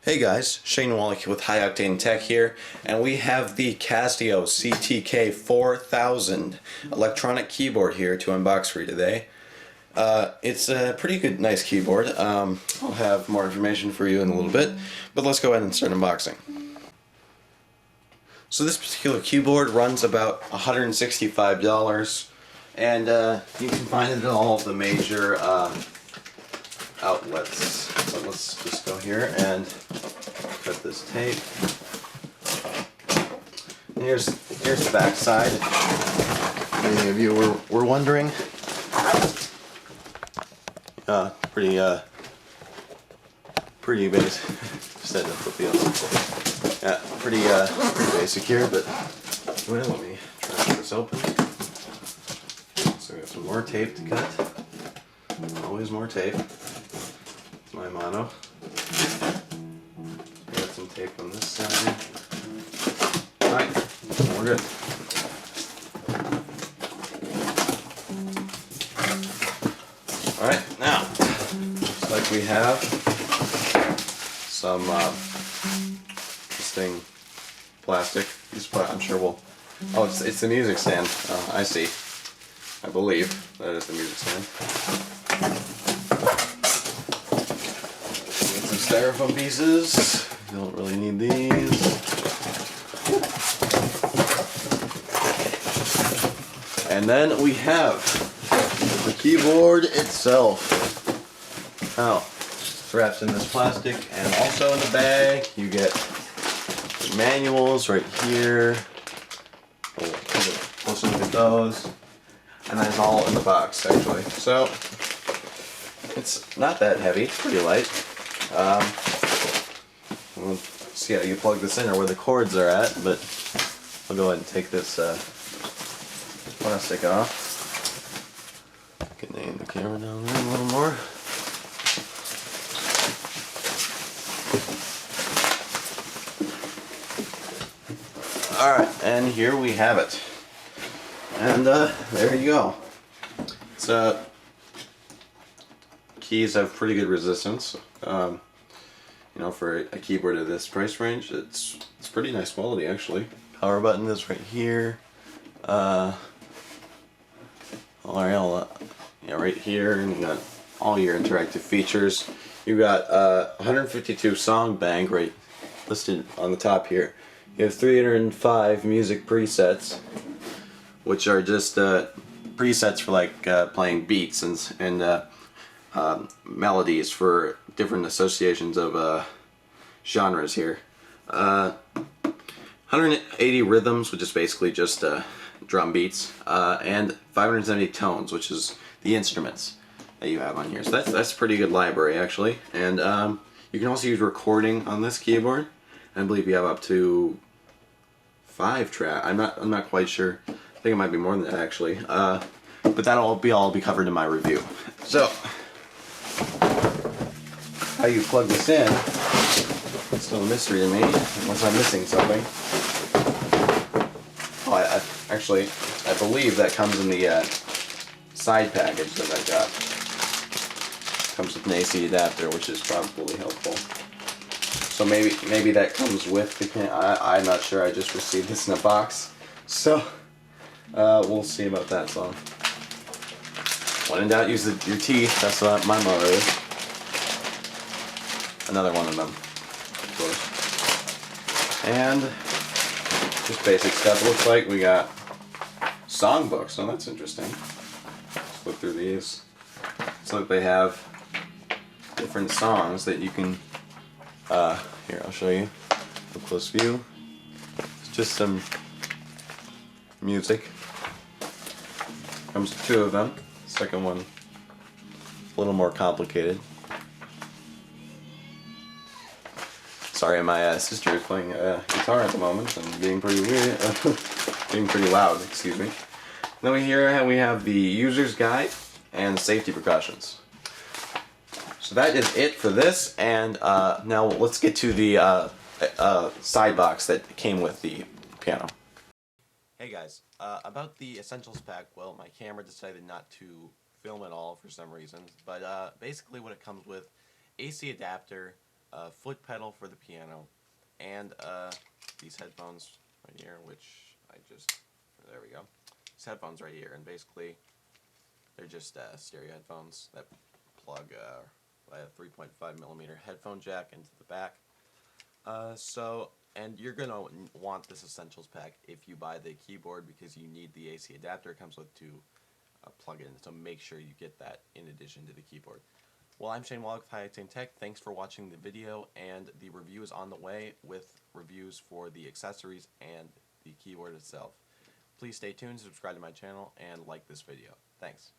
Hey guys, Shane Wallach with High Octane Tech here, and we have the Casio CTK-4000 electronic keyboard here to unbox for you today. It's a pretty good, nice keyboard. I'll have more information for you in a little bit, but let's go ahead and start unboxing. So this particular keyboard runs about $165, and you can find it at all of the major outlets. So let's just go here and cut this tape. And here's the back side. Many of you were wondering. Pretty basic. Just had to put the other. Yeah, pretty basic here, but well, let me try to get this open. So we got some more tape to cut. Always more tape. That's my motto. Got some tape on this side. Alright, we're good. Alright, now, looks like we have some interesting plastic. I'm sure we'll. Oh, it's the music stand. I see. I believe that is the music stand. Get some styrofoam pieces. You don't really need these. And then we have the keyboard itself. Now, it's wrapped in this plastic, and also in the bag you get the manuals right here. We'll take a closer look at those. And that's all in the box, actually. So, it's not that heavy. It's pretty light. We'll see how you plug this in or where the cords are at, but I'll go ahead and take this plastic off. Can aim the camera down there a little more. Alright, and here we have it. And there you go. It's keys have pretty good resistance. You know, for a keyboard of this price range, it's pretty nice quality actually. Power button is right here. Right here, and you got all your interactive features. You got 152 song bank right listed on the top here. You have 305 music presets, which are just presets for like playing beats and melodies for different associations of genres here. 180 rhythms, which is basically just drum beats, and 570 tones, which is the instruments that you have on here. So that's a pretty good library actually. And you can also use recording on this keyboard. I believe you have up to 5 tracks. I'm not quite sure. I think it might be more than that actually. But that'll all be covered in my review. So, how you plug this in? It's still a mystery to me, unless I'm missing something. Oh, I believe that comes in the side package that I got. Comes with an AC adapter, which is probably helpful. So maybe that comes with the can. I'm not sure. I just received this in a box, so we'll see about that. So when in doubt, use your teeth. That's what my motto is. Another one of them, of course. And just basic stuff. It looks like we got songbooks. So that's interesting. Let's flip through these. Looks like they have different songs that you can. Here, I'll show you a close view. It's just some music. Comes with 2 of them. Second one, a little more complicated. Sorry, my sister is playing guitar at the moment and being pretty weird, being pretty loud. Excuse me. Then we have the user's guide and safety precautions. So that is it for this, and now let's get to the side box that came with the piano. Hey guys, about the Essentials pack, well, my camera decided not to film at all for some reason, but basically what it comes with: AC adapter, a foot pedal for the piano, and these headphones right here, which there we go. These headphones right here, and basically they're just stereo headphones that plug a 3.5mm headphone jack into the back. And you're gonna want this essentials pack if you buy the keyboard, because you need the AC adapter it comes with to plug in. So make sure you get that in addition to the keyboard. Well, I'm Shane Wallach with High Octane Tech. Thanks for watching the video, and the review is on the way with reviews for the accessories and the keyboard itself. Please stay tuned, subscribe to my channel, and like this video. Thanks.